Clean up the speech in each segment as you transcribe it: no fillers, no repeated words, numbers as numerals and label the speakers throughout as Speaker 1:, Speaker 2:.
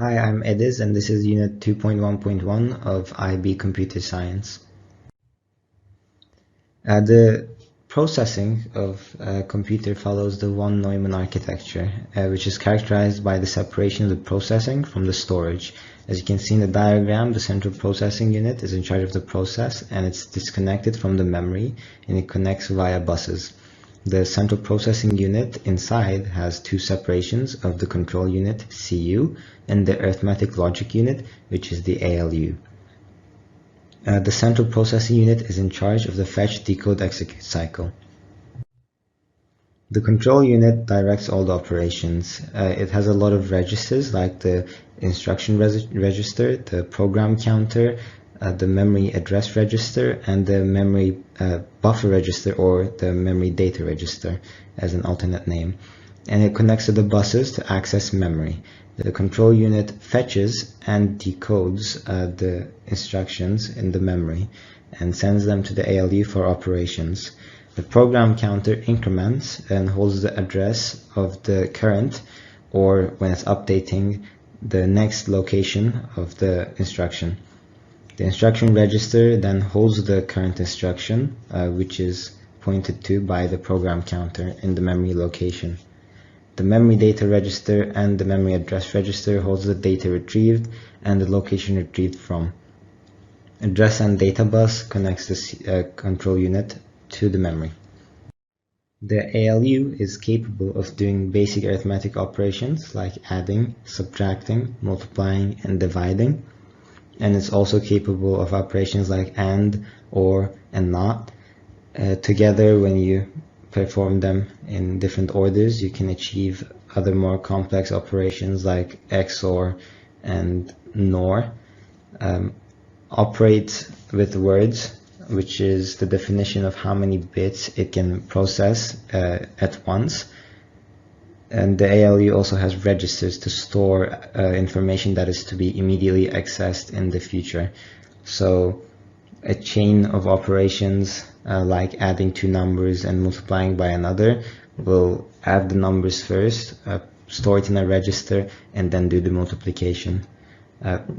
Speaker 1: Hi, I'm Ediz, and this is Unit 2.1.1 of IB Computer Science. The processing of a computer follows the von Neumann architecture, which is characterized by the separation of the processing from the storage. As you can see in the diagram, the central processing unit is in charge of the process, and it's disconnected from the memory, and it connects via buses. The central processing unit inside has two separations of the control unit, CU, and the arithmetic logic unit, which is the ALU. The central processing unit is in charge of the fetch, decode, execute cycle. The control unit directs all the operations. It has a lot of registers like the instruction register, the program counter, the memory address register, and the memory buffer register, or the memory data register as an alternate name. And it connects to the buses to access memory. The control unit fetches and decodes the instructions in the memory and sends them to the ALU for operations. The program counter increments and holds the address of the current, or when it's updating, the next location of the instruction. The instruction register then holds the current instruction, which is pointed to by the program counter in the memory location. The memory data register and the memory address register holds the data retrieved and the location retrieved from. Address and data bus connects the control unit to the memory. The ALU is capable of doing basic arithmetic operations like adding, subtracting, multiplying, and dividing. And it's also capable of operations like AND, OR, and NOT. Together, when you perform them in different orders, you can achieve other more complex operations like XOR and NOR. Operate with words, which is the definition of how many bits it can process at once. And the ALU also has registers to store information that is to be immediately accessed in the future. So a chain of operations like adding two numbers and multiplying by another will add the numbers first, store it in a register, and then do the multiplication.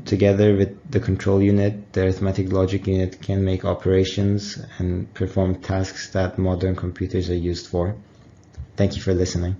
Speaker 1: Together with the control unit, the arithmetic logic unit can make operations and perform tasks that modern computers are used for. Thank you for listening.